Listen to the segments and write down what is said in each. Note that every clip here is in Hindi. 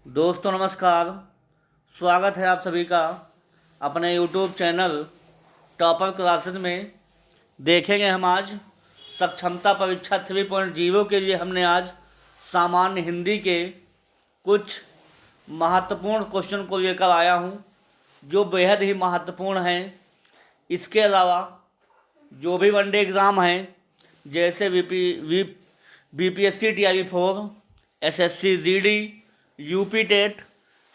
दोस्तों नमस्कार। स्वागत है आप सभी का अपने यूट्यूब चैनल टॉपर क्लासेस में। देखेंगे हम आज सक्षमता परीक्षा 3.0 के लिए हमने आज सामान्य हिंदी के कुछ महत्वपूर्ण क्वेश्चन को लेकर आया हूं, जो बेहद ही महत्वपूर्ण हैं। इसके अलावा जो भी वनडे एग्ज़ाम हैं, जैसे BPSC TRE4, SSC GD, UP TET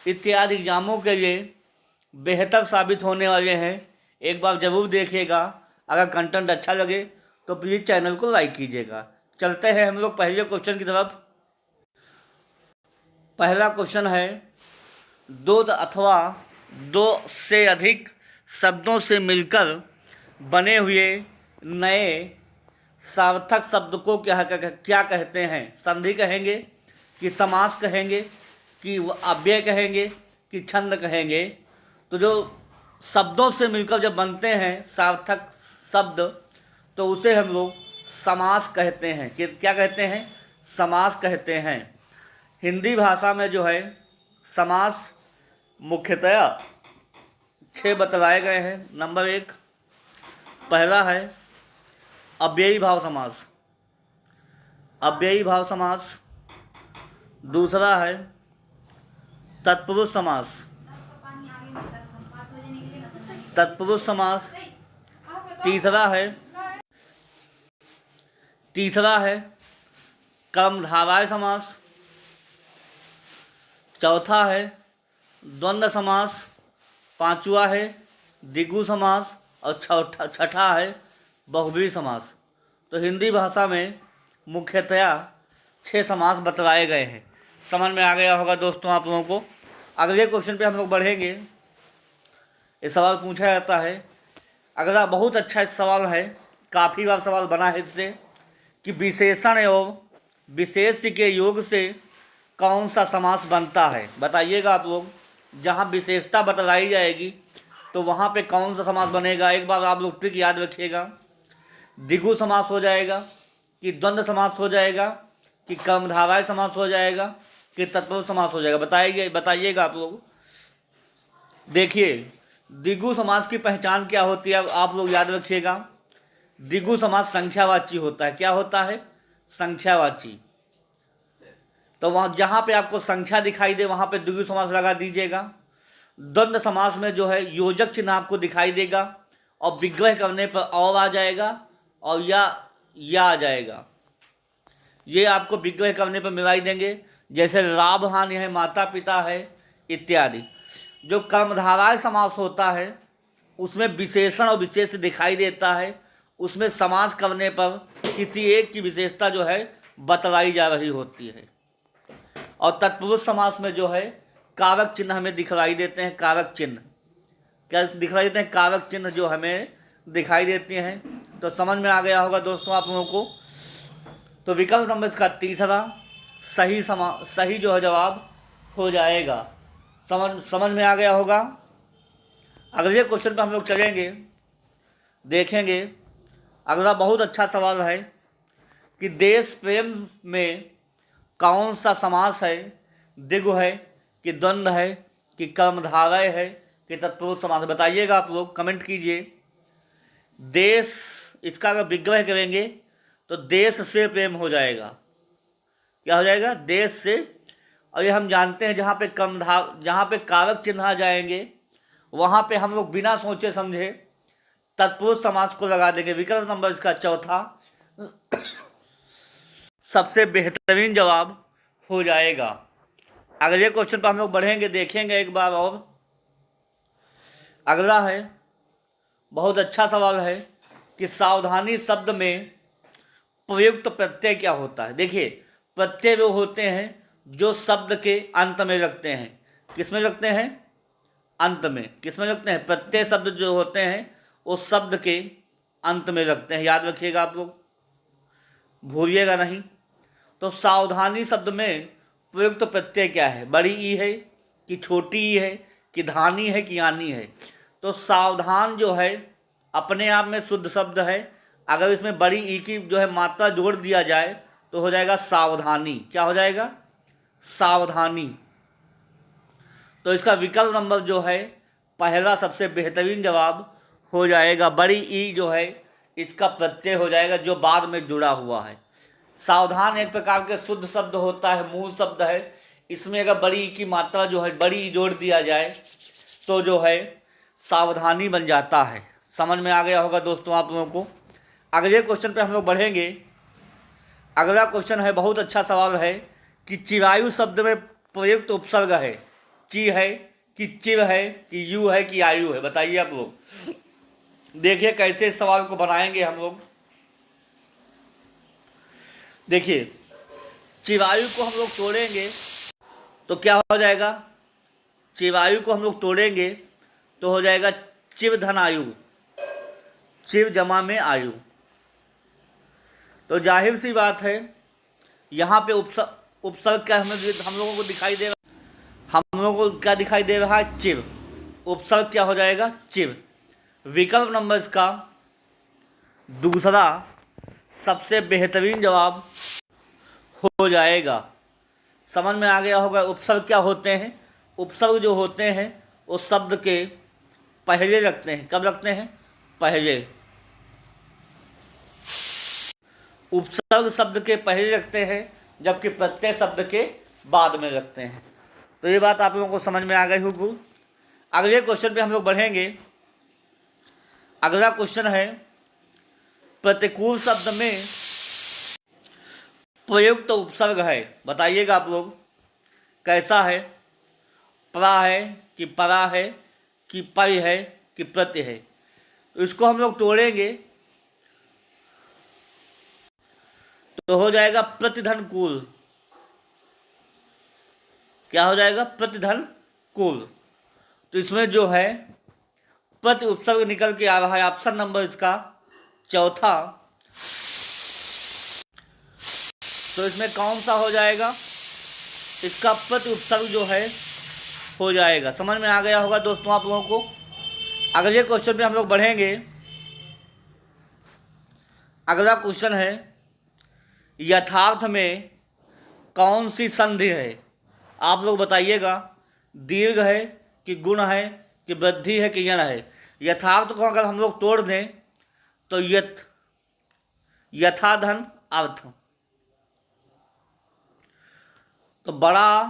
इत्यादि एग्ज़ामों के लिए बेहतर साबित होने वाले हैं। एक बार ज़रूर देखिएगा। अगर कंटेंट अच्छा लगे तो प्लीज़ चैनल को लाइक कीजिएगा। चलते हैं हम लोग पहले क्वेश्चन की तरफ। पहला क्वेश्चन है, दो अथवा दो से अधिक शब्दों से मिलकर बने हुए नए सार्थक शब्द को क्या कहते हैं? संधि कहेंगे कि समास कहेंगे कि अव्यय कहेंगे कि छंद कहेंगे? तो जो शब्दों से मिलकर जब बनते हैं सार्थक शब्द, तो उसे हम लोग समास कहते हैं। कि क्या कहते हैं? समास कहते हैं। हिंदी भाषा में जो है समास मुख्यतया 6 बतलाए गए हैं। नंबर 1, पहला है अव्ययी भाव समास। अव्ययी भाव समास। दूसरा है तत्पुरुष समास। तत्पुरुष समास। तीसरा है कर्मधारय समास। चौथा है द्वंद्व समास। पांचवा है द्विगु समास और छठा है बहुब्रीहि समास। तो हिंदी भाषा में मुख्यतया 6 समास बतलाए गए हैं। समझ में आ गया होगा दोस्तों आप लोगों को। अगले क्वेश्चन पे हम लोग बढ़ेंगे। ये सवाल पूछा जाता है। अगला बहुत अच्छा सवाल है, काफ़ी बार सवाल बना है इससे, कि विशेषण एवं विशेष्य के योग से कौन सा समास बनता है? बताइएगा आप लोग। जहाँ विशेषता बतलाई जाएगी तो वहाँ पे कौन सा समास बनेगा? एक बार आप लोग ट्रिक याद रखिएगा। द्विगु समास हो जाएगा, कि द्वंद्व समास हो जाएगा, कि कर्मधारय समास हो जाएगा, कि तत्पुरुष समास हो जाएगा? बताइएगा आप लोग। देखिए, द्विगु समास की पहचान क्या होती है आप लोग याद रखिएगा। द्विगु समास संख्यावाची होता है। क्या होता है? संख्यावाची। तो वहाँ जहाँ पे आपको संख्या दिखाई दे वहाँ पे द्विगु समास लगा दीजिएगा। द्वंद्व समास में जो है योजक चिन्ह आपको दिखाई देगा और विग्रह करने पर और आ जाएगा और या आ जाएगा। ये आपको विग्रह करने पर मिलाई देंगे, जैसे लाभ हानि है, माता पिता है इत्यादि। जो कर्मधारय समास होता है उसमें विशेषण और विशेष दिखाई देता है। उसमें समास करने पर किसी एक की विशेषता जो है बतलाई जा रही होती है। और तत्पुरुष समास में जो है कारक चिन्ह हमें दिखलाई देते हैं। कारक चिन्ह क्या दिखलाई देते हैं? कारक चिन्ह जो हमें दिखाई देते हैं। तो समझ में आ गया होगा दोस्तों आप लोगों को। तो विकल्प नंबर इसका तीसरा सही जो है जवाब हो जाएगा। समझ में आ गया होगा। अगले क्वेश्चन पर हम लोग चलेंगे, देखेंगे। अगला बहुत अच्छा सवाल है कि देश प्रेम में कौन सा समास है? द्विगु है कि द्वंद्व है कि कर्मधारय है कि तत्पुरुष समास है? बताइएगा आप लोग, कमेंट कीजिए। देश, इसका अगर विग्रह करेंगे तो देश से प्रेम हो जाएगा। क्या हो जाएगा? देश से। और ये हम जानते हैं जहाँ पे कारक चिन्ह आ जाएंगे वहाँ पे हम लोग बिना सोचे समझे तत्पुरुष समास को लगा देंगे। विकल्प नंबर इसका चौथा सबसे बेहतरीन जवाब हो जाएगा। अगले क्वेश्चन पर हम लोग बढ़ेंगे, देखेंगे एक बार और। अगला है बहुत अच्छा सवाल है कि सावधानी शब्द में प्रयुक्त प्रत्यय क्या होता है? देखिए, प्रत्यय वो होते हैं जो शब्द के अंत में लगते हैं। किस में लगते हैं? अंत में। किस में लगते हैं? प्रत्यय शब्द जो होते हैं वो शब्द के अंत में लगते हैं। याद रखिएगा आप लोग, भूलिएगा नहीं। तो सावधानी शब्द में प्रयुक्त प्रत्यय क्या है? बड़ी ई है कि छोटी ई है कि धानी है कि आनी है? तो सावधान जो है अपने आप में शुद्ध शब्द है। अगर इसमें बड़ी ई की जो है मात्रा जोड़ दिया जाए तो हो जाएगा सावधानी। क्या हो जाएगा? सावधानी। तो इसका विकल्प नंबर जो है पहला सबसे बेहतरीन जवाब हो जाएगा। बड़ी ई जो है इसका प्रत्यय हो जाएगा जो बाद में जुड़ा हुआ है। सावधान एक प्रकार के शुद्ध शब्द होता है, मूल शब्द है। इसमें अगर बड़ी ई की मात्रा जो है बड़ी ई जोड़ दिया जाए तो जो है सावधानी बन जाता है। समझ में आ गया होगा दोस्तों आप लोगों को। अगले क्वेश्चन पे हम लोग बढ़ेंगे। अगला क्वेश्चन है, बहुत अच्छा सवाल है कि चिरायु शब्द में प्रयुक्त उपसर्ग है। ची है कि चिर है कि यू है कि आयु है, बताइए आप लोग। देखिए कैसे इस सवाल को बनाएंगे हम लोग। देखिए चिरायु को हम लोग तोड़ेंगे तो क्या हो जाएगा, चिरायु को हम लोग तोड़ेंगे तो हो जाएगा चिर धन आयु, चिर जमा में आयु। तो जाहिर सी बात है यहाँ पे उपसर्ग क्या हम लोगों को दिखाई दे रहा, हम लोगों को क्या दिखाई दे रहा है, चिर। उपसर्ग क्या हो जाएगा, चिर। विकल्प नंबर इसका दूसरा सबसे बेहतरीन जवाब हो जाएगा। समझ में आ गया होगा। उपसर्ग क्या होते हैं, उपसर्ग जो होते हैं वो शब्द के पहले रखते हैं। कब रखते हैं, पहले। उपसर्ग शब्द के पहले रखते हैं जबकि प्रत्यय शब्द के बाद में रखते हैं। तो ये बात आप लोगों को समझ में आ गई होगी। अगले क्वेश्चन पे हम लोग बढ़ेंगे। अगला क्वेश्चन है, प्रतिकूल शब्द में प्रयुक्त उपसर्ग है। बताइएगा आप लोग कैसा है, प्रा है कि परा है कि परि है कि प्रति है। तो इसको हम लोग तोड़ेंगे तो हो जाएगा प्रतिधन कुल। क्या हो जाएगा, प्रतिधन कुल। तो इसमें जो है प्रति उपसर्ग निकल के आ रहा है। ऑप्शन नंबर इसका चौथा। तो इसमें कौन सा हो जाएगा, इसका प्रति उपसर्ग जो है हो जाएगा। समझ में आ गया होगा दोस्तों आप लोगों को। अगले क्वेश्चन पे हम लोग बढ़ेंगे। अगला क्वेश्चन है, यथार्थ में कौन सी संधि है। आप लोग बताइएगा, दीर्घ है कि गुण है कि वृद्धि है कि यण है। यथार्थ को अगर हम लोग तोड़ दें तो यथाधन अर्थ। तो बड़ा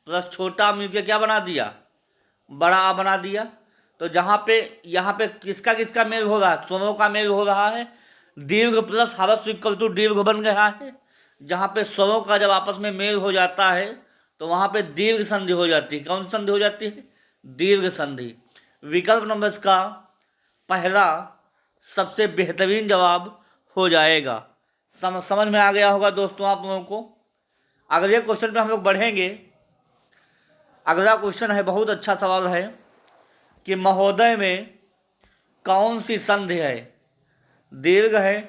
प्लस छोटा मिलकर क्या बना दिया, बड़ा आ बना दिया। तो जहाँ पे यहाँ पे किसका किसका मेल हो रहा है, स्वरों का मेल हो रहा है। दीर्घ प्लस ह्रस्व इक्वल टू दीर्घ बन गया है। जहाँ पे स्वरों का जब आपस में मेल हो जाता है तो वहाँ पे दीर्घ संधि हो जाती है। कौन सी संधि हो जाती है, दीर्घ संधि। विकल्प नंबर इसका पहला सबसे बेहतरीन जवाब हो जाएगा। समझ में आ गया होगा दोस्तों आप लोगों को। अगले क्वेश्चन पे हम लोग बढ़ेंगे। अगला क्वेश्चन है, बहुत अच्छा सवाल है कि महोदय में कौन सी संधि है। दीर्घ है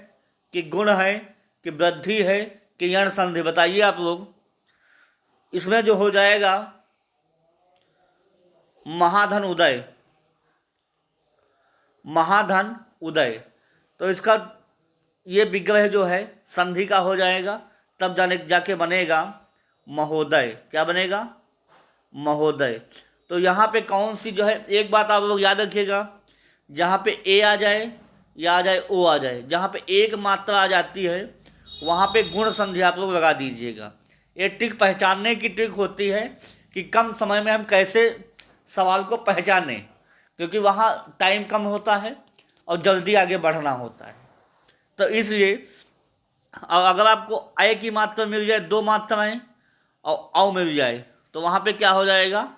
कि गुण है कि वृद्धि है कि यण संधि, बताइए आप लोग। इसमें जो हो जाएगा महाधन उदय, महाधन उदय। तो इसका ये विग्रह जो है संधि का हो जाएगा, तब जाके बनेगा महोदय। क्या बनेगा, महोदय। तो यहाँ पे कौन सी जो है, एक बात आप लोग याद रखिएगा, जहाँ पे ए आ जाए या आ जाए ओ आ जाए, जहाँ पे एक मात्रा आ जाती है वहाँ पे गुण संधि आप लोग लगा दीजिएगा। ये ट्रिक पहचानने की ट्रिक होती है कि कम समय में हम कैसे सवाल को पहचानें, क्योंकि वहाँ टाइम कम होता है और जल्दी आगे बढ़ना होता है। तो इसलिए अगर आपको अय की मात्रा मिल जाए, दो मात्राएं और औ मिल जाए, तो वहाँ पे क्या हो जाएगा,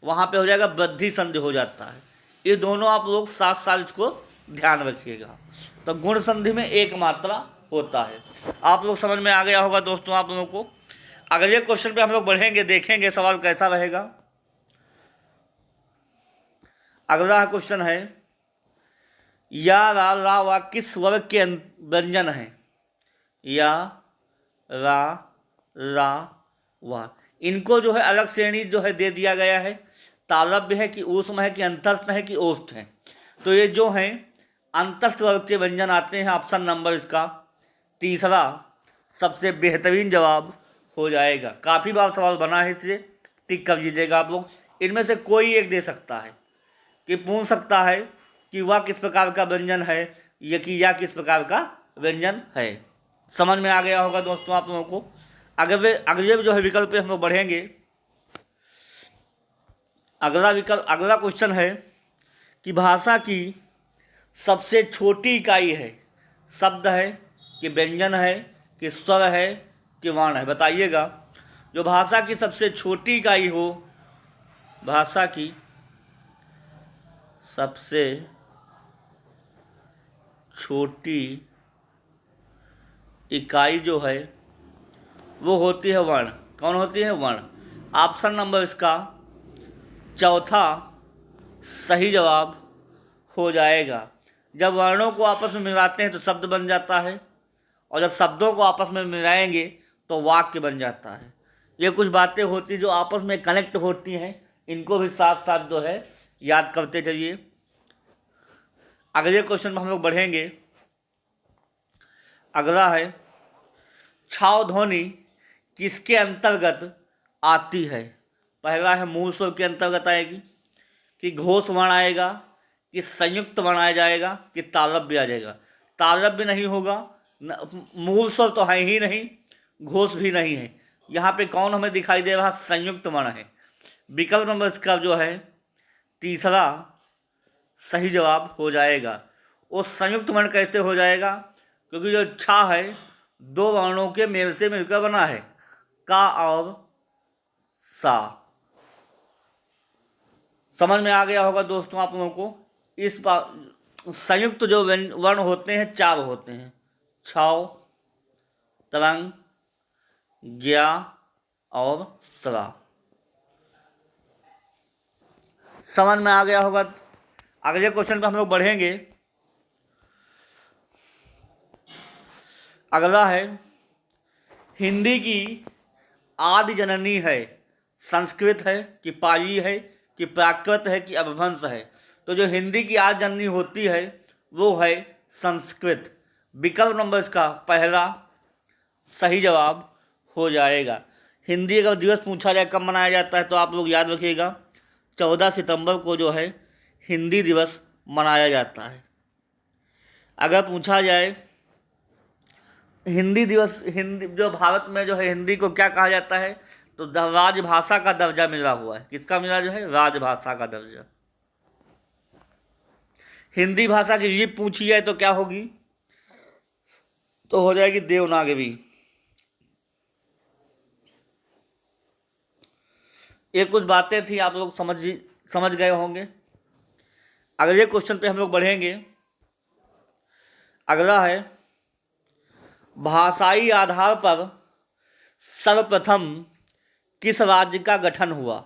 वहाँ पे हो जाएगा वृद्धि संधि हो जाता है। ये दोनों आप लोग साथ साथ इसको ध्यान रखिएगा। तो गुण संधि में एक मात्रा होता है। आप लोग समझ में आ गया होगा दोस्तों आप लोगों को। अगले क्वेश्चन पे हम लोग बढ़ेंगे, देखेंगे सवाल कैसा रहेगा। अगला क्वेश्चन है, या रा ला वा किस वर्ग के व्यंजन है। या रा रा वा, इनको जो है अलग श्रेणी जो है दे दिया गया है। तालव्य है कि ऊष्म है कि अंतस्थ है कि ओष्ठ है। तो ये जो हैं अंतस्थ वर्ग के व्यंजन आते हैं। ऑप्शन नंबर इसका तीसरा सबसे बेहतरीन जवाब हो जाएगा। काफ़ी बार सवाल बना है, इसलिए टिक कर लीजिएगा आप लोग। इनमें से कोई एक दे सकता है, कि पूछ सकता है कि वह किस प्रकार का व्यंजन है, या कि यह किस प्रकार का व्यंजन है। समझ में आ गया होगा दोस्तों आप लोगों को। अगले जो है विकल्प पे हम लोग बढ़ेंगे। अगला क्वेश्चन है कि भाषा की सबसे छोटी इकाई है, शब्द है कि व्यंजन है कि स्वर है कि वर्ण है, बताइएगा। जो भाषा की सबसे छोटी इकाई हो, भाषा की सबसे छोटी इकाई जो है वो होती है वर्ण। कौन होती है? वर्ण। ऑप्शन नंबर इसका चौथा सही जवाब हो जाएगा। जब वर्णों को आपस में मिलाते हैं तो शब्द बन जाता है, और जब शब्दों को आपस में मिलाएंगे तो वाक्य बन जाता है। ये कुछ बातें होती जो आपस में कनेक्ट होती हैं, इनको भी साथ साथ जो है याद करते चलिए। अगले क्वेश्चन में हम लोग बढ़ेंगे। अगला है छाव ध्वनि किसके अंतर्गत आती है? पहला है मूल स्वर के अंतर्गत आएगी, कि घोष वर्ण आएगा, कि संयुक्त वर्ण आ जाएगा, कि तालव्य आ जाएगा। तालव्य नहीं होगा, मूल स्वर तो है ही नहीं, घोष भी नहीं है। यहाँ पे कौन हमें दिखाई दे रहा? संयुक्त वर्ण है। विकल्प नंबर इसका जो है तीसरा सही जवाब हो जाएगा। वो संयुक्त वर्ण कैसे हो जाएगा? क्योंकि जो छा है दो वर्णों के मेल से मिलकर बना है, का और सा। समझ में आ गया होगा दोस्तों आप लोगों को। इस संयुक्त जो वर्ण होते हैं चार होते हैं, छाव, तरंग, ज्ञा और स्रा। समझ में आ गया होगा। अगले क्वेश्चन पे हम लोग बढ़ेंगे। अगला है हिंदी की आदि जननी है, संस्कृत है कि पाली है कि प्राकृत है कि अपभ्रंश है? तो जो हिंदी की आदि जननी होती है वो है संस्कृत। विकल्प नंबर इसका पहला सही जवाब हो जाएगा। हिंदी अगर दिवस पूछा जाए कब मनाया जाता है तो आप लोग याद रखिएगा, 14 सितंबर को जो है हिंदी दिवस मनाया जाता है। अगर पूछा जाए हिंदी दिवस, हिंदी जो भारत में जो है हिंदी को क्या कहा जाता है, तो राजभाषा का दर्जा मिला हुआ है। किसका मिला? जो है राजभाषा का दर्जा। हिंदी भाषा की लिपि पूछी जाए तो क्या होगी? तो हो जाएगी देवनागरी। ये कुछ बातें थी, आप लोग समझ गए होंगे। अगले क्वेश्चन पे हम लोग बढ़ेंगे। अगला है भाषाई आधार पर सर्वप्रथम किस राज्य का गठन हुआ?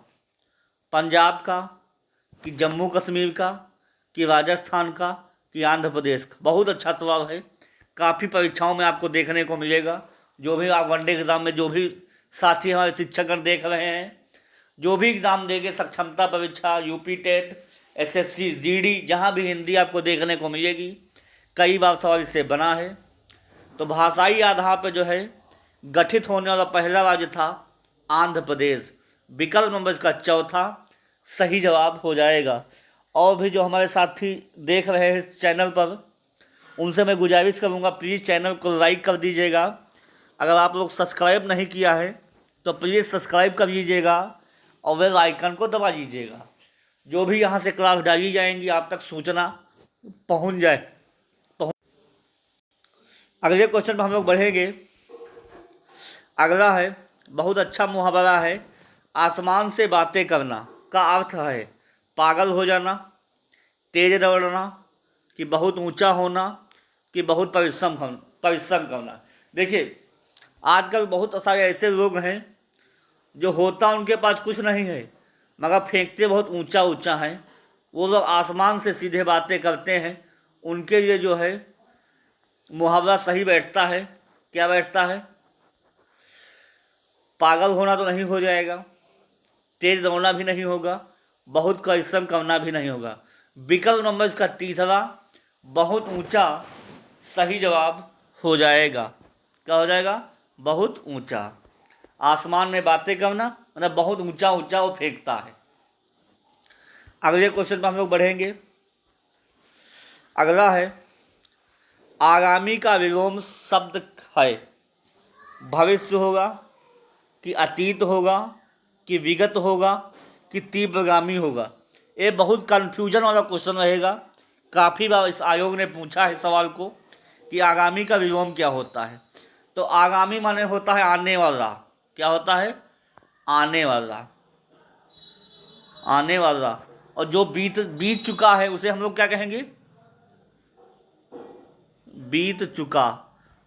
पंजाब का कि जम्मू कश्मीर का कि राजस्थान का कि आंध्र प्रदेश का? बहुत अच्छा सवाल है, काफ़ी परीक्षाओं में आपको देखने को मिलेगा। जो भी आप वनडे एग्ज़ाम में जो भी साथी हमारे शिक्षकगण देख रहे हैं, जो भी एग्ज़ाम देंगे, सक्षमता परीक्षा, यूपी टेट, एसएससी, जीडी, जहाँ भी हिंदी आपको देखने को मिलेगी, कई बार सवाल इससे बना है। तो भाषाई आधार पर जो है गठित होने वाला पहला राज्य था आंध्र प्रदेश। विकल्प नंबर इसका चौथा सही जवाब हो जाएगा। और भी जो हमारे साथी देख रहे हैं इस चैनल पर, उनसे मैं गुजारिश करूंगा प्लीज़ चैनल को लाइक कर दीजिएगा। अगर आप लोग सब्सक्राइब नहीं किया है तो प्लीज़ सब्सक्राइब कर लीजिएगा और बेल आइकन को दबा लीजिएगा। जो भी यहाँ से क्लास डाली जाएंगी आप तक सूचना पहुँच जाए। अगले क्वेश्चन पर हम लोग बढ़ेंगे। अगला है बहुत अच्छा मुहावरा है, आसमान से बातें करना का अर्थ है पागल हो जाना, तेज दौड़ना, कि बहुत ऊंचा होना, कि बहुत परिश्रम करना। देखिए आजकल बहुत सारे ऐसे लोग हैं जो होता उनके पास कुछ नहीं है मगर फेंकते बहुत ऊंचा ऊंचा हैं। वो लोग आसमान से सीधे बातें करते हैं। उनके लिए जो है मुहावरा सही बैठता है। क्या बैठता है? पागल होना तो नहीं हो जाएगा, तेज दौड़ना भी नहीं होगा, बहुत परिश्रम करना भी नहीं होगा। विकल्प नंबर इसका तीसरा बहुत ऊंचा सही जवाब हो जाएगा। क्या हो जाएगा? बहुत ऊंचा। आसमान में बातें करना मतलब बहुत ऊंचा ऊंचा वो फेंकता है। अगले क्वेश्चन पर हम लोग बढ़ेंगे। अगला है, आगामी का विलोम शब्द है, भविष्य होगा कि अतीत होगा कि विगत होगा कि तीव्रगामी होगा। ये बहुत कन्फ्यूजन वाला क्वेश्चन रहेगा। काफ़ी बार इस आयोग ने पूछा है सवाल को कि आगामी का विलोम क्या होता है। तो आगामी माने होता है आने वाला। क्या होता है? आने वाला, आने वाला। और जो बीत चुका है उसे हम लोग क्या कहेंगे? बीत चुका।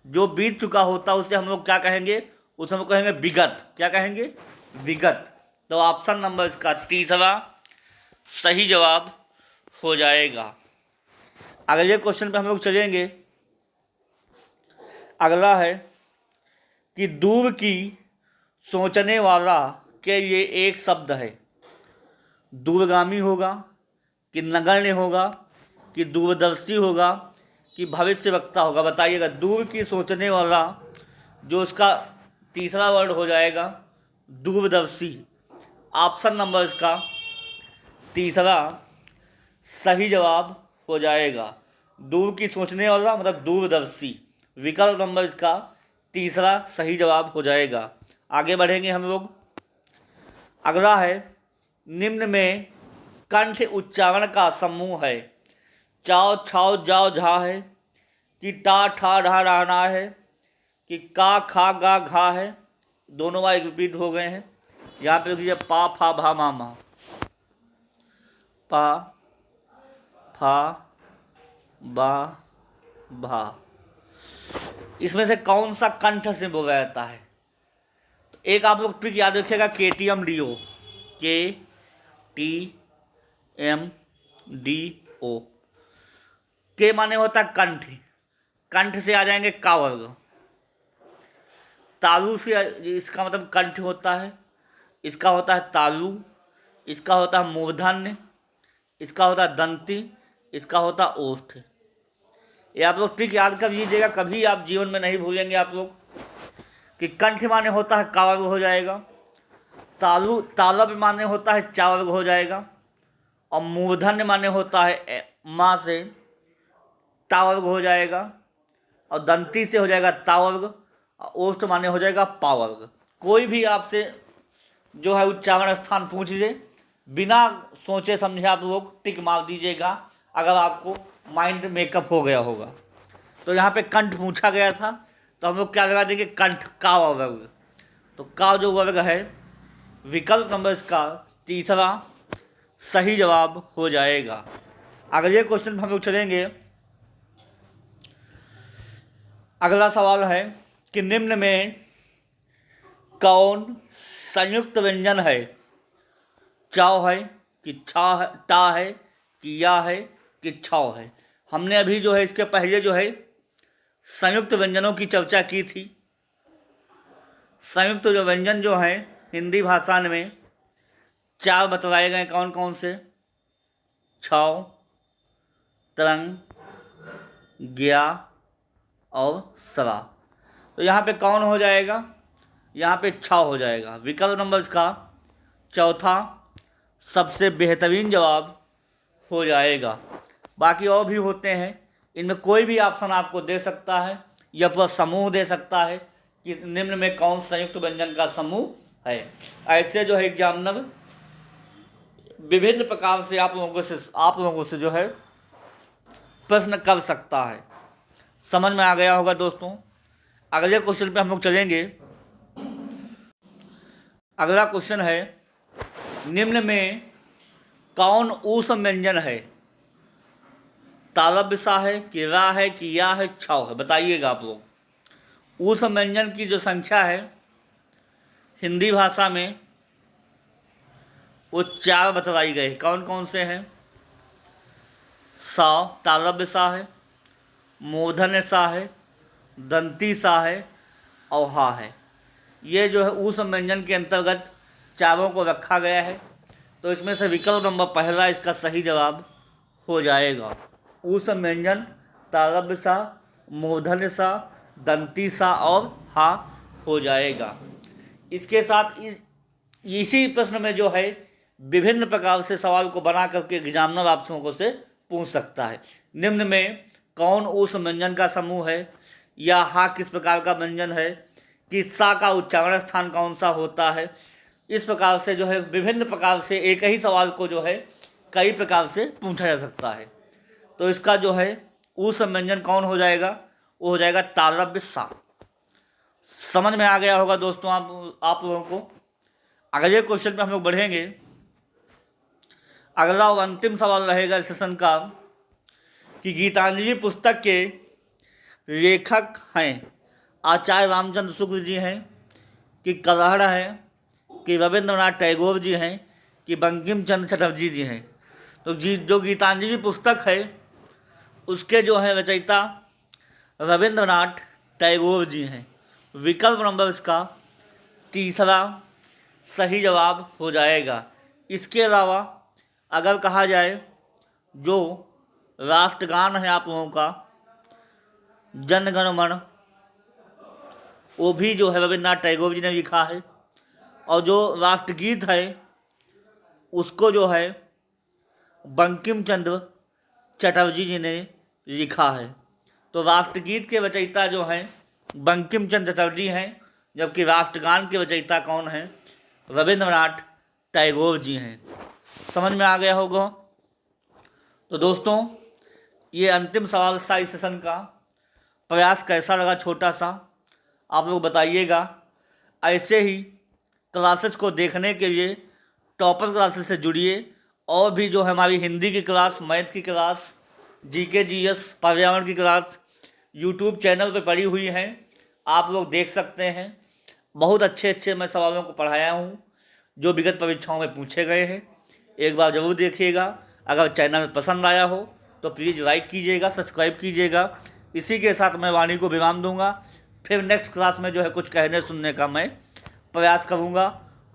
जो बीत चुका होता है उसे हम लोग क्या कहेंगे? उसे हम लोग कहेंगे विगत। क्या कहेंगे? विगत। तो ऑप्शन नंबर इसका तीसरा सही जवाब हो जाएगा। अगले क्वेश्चन पे हम लोग चलेंगे। अगला है कि दूर की सोचने वाला के लिए एक शब्द है, दूरगामी होगा कि नगण्य होगा कि दूरदर्शी होगा कि भविष्यवक्ता होगा। बताइएगा। दूर की सोचने वाला, जो उसका तीसरा वर्ड हो जाएगा दूरदर्शी। ऑप्शन नंबर इसका तीसरा सही जवाब हो जाएगा। दूर की सोचने वाला मतलब दूरदर्शी। विकल्प नंबर इसका तीसरा सही जवाब हो जाएगा। आगे बढ़ेंगे हम लोग। अगला है, निम्न में कंठ उच्चारण का समूह है, चाव छाव जाव झा है कि टा ठा ढा रहना है कि का खा गा घा है। दोनों बार रिपीट हो गए हैं। यहाँ पे लिखिए पा फा भा मा मा। पा फा बा भा। इसमें से कौन सा कंठ से बोला जाता है? तो एक आप लोग ट्रिक याद रखिएगा, KTMDO। KTMDO। के माने होता है कंठ। कंठ से आ जाएंगे का वर्ग। तालु से इसका मतलब कंठ होता है। इसका होता है तालु। इसका होता है मूर्धन्य। इसका होता है दंती। इसका होता है ओष्ठ। ये आप लोग ट्रिक याद कर लीजिएगा, कभी आप जीवन में नहीं भूलेंगे आप लोग। कि कंठ माने होता है का वर्ग हो जाएगा, तालब माने होता है चा वर्ग हो जाएगा, और मूर्धन्य माने होता है माँ से ता वर्ग हो जाएगा, और दंती से हो जाएगा ता वर्ग, और ओष्ठ माने हो जाएगा पा वर्ग। कोई भी आपसे जो है उच्चारण स्थान पूछ ले, बिना सोचे समझे आप लोग टिक मार दीजिएगा, अगर आपको माइंड मेकअप हो गया होगा। तो यहाँ पे कंठ पूछा गया था, तो हम लोग क्या लगा देंगे? कंठ का वर्ग। तो का जो वर्ग है, विकल्प नंबर इसका तीसरा सही जवाब हो जाएगा। अगले क्वेश्चन पर हम लोग चलेंगे। अगला सवाल है कि निम्न में कौन संयुक्त व्यंजन है, चाव है कि छा है, टा है कि या है कि छाव है। हमने अभी जो है इसके पहले जो है संयुक्त व्यंजनों की चर्चा की थी। संयुक्त जो व्यंजन जो है हिंदी भाषा में चार बतलाए गए, कौन कौन से? छाव, तरंग, ज्ञा और सरा। तो यहाँ पे कौन हो जाएगा? यहाँ पे छाव हो जाएगा। विकल्प नंबर इसका चौथा सबसे बेहतरीन जवाब हो जाएगा। बाकी और भी होते हैं, इनमें कोई भी ऑप्शन आपको दे सकता है या पूरा समूह दे सकता है कि निम्न में कौन संयुक्त व्यंजन का समूह है। ऐसे जो है एग्जामिनर विभिन्न प्रकार से आप लोगों से जो है प्रश्न कर सकता है। समझ में आ गया होगा दोस्तों। अगले क्वेश्चन पे हम लोग चलेंगे। अगला क्वेश्चन है, निम्न में कौन ऊष्म व्यंजन है, तालब सा है कि रा है कि या है छाव है। बताइएगा आप लोग। ऊष्म व्यंजन की जो संख्या है हिंदी भाषा में वो चार बतलाई गई। कौन कौन से हैं? सा तालब सा है, मूर्धन्य सा है, दंती सा है और हा है। ये जो है ऊष्म व्यंजन के अंतर्गत चारों को रखा गया है। तो इसमें से विकल्प नंबर पहला इसका सही जवाब हो जाएगा। ऊष्म व्यंजन तालब सा, मूर्धन्य सा, दंती सा और हा हो जाएगा। इसके साथ इसी प्रश्न में जो है विभिन्न प्रकार से सवाल को बना करके एग्जामिनर आपसे को से पूछ सकता है। निम्न में कौन उस व्यंजन का समूह है, या हा किस प्रकार का व्यंजन है, कि सा का उच्चारण स्थान कौन सा होता है। इस प्रकार से जो है विभिन्न प्रकार से एक ही सवाल को जो है कई प्रकार से पूछा जा सकता है। तो इसका जो है उस व्यंजन कौन हो जाएगा, वो हो जाएगा तालव्य सा। समझ में आ गया होगा दोस्तों आप लोगों को। अगले क्वेश्चन पे हम लोग बढ़ेंगे। अगला और अंतिम सवाल रहेगा इस सेशन का कि गीतांजलि पुस्तक के लेखक हैं आचार्य रामचंद्र शुक्ल जी हैं, कि कलहड़ हैं, कि रविंद्रनाथ टैगोर जी हैं, कि बंकिम चंद्र चटर्जी जी हैं। तो जो गीतांजलि पुस्तक है उसके जो है रचयिता रविंद्रनाथ टैगोर जी हैं। विकल्प नंबर इसका तीसरा सही जवाब हो जाएगा। इसके अलावा अगर कहा जाए जो राष्ट्रगान है आप लोगों का जन गण मन, वो भी जो है रविन्द्रनाथ टैगोर जी ने लिखा है, और जो राष्ट्रगीत है उसको जो है बंकिम चंद्र चटर्जी जी ने लिखा है। तो राष्ट्रगीत के रचयिता जो हैं बंकिम चंद्र चटर्जी हैं, जबकि राष्ट्रगान के रचयिता कौन हैं, रविंद्रनाथ टैगोर जी हैं। समझ में आ गया होगा। तो दोस्तों ये अंतिम सवाल था इस सेशन का। प्रयास कैसा लगा छोटा सा आप लोग बताइएगा। ऐसे ही क्लासेस को देखने के लिए टॉपर क्लासेस से जुड़िए, और भी जो है हमारी हिंदी की क्लास, मैथ की क्लास, जीके जीएस, पर्यावरण की क्लास यूट्यूब चैनल पे पड़ी हुई हैं, आप लोग देख सकते हैं। बहुत अच्छे मैं सवालों को पढ़ाया हूँ जो विगत परीक्षाओं में पूछे गए हैं। एक बार ज़रूर देखिएगा। अगर चैनल में पसंद आया हो तो प्लीज़ लाइक कीजिएगा, सब्सक्राइब कीजिएगा। इसी के साथ मैं वाणी को विराम दूंगा। फिर नेक्स्ट क्लास में जो है कुछ कहने सुनने का मैं प्रयास करूंगा।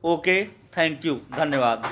ओके, थैंक यू, धन्यवाद।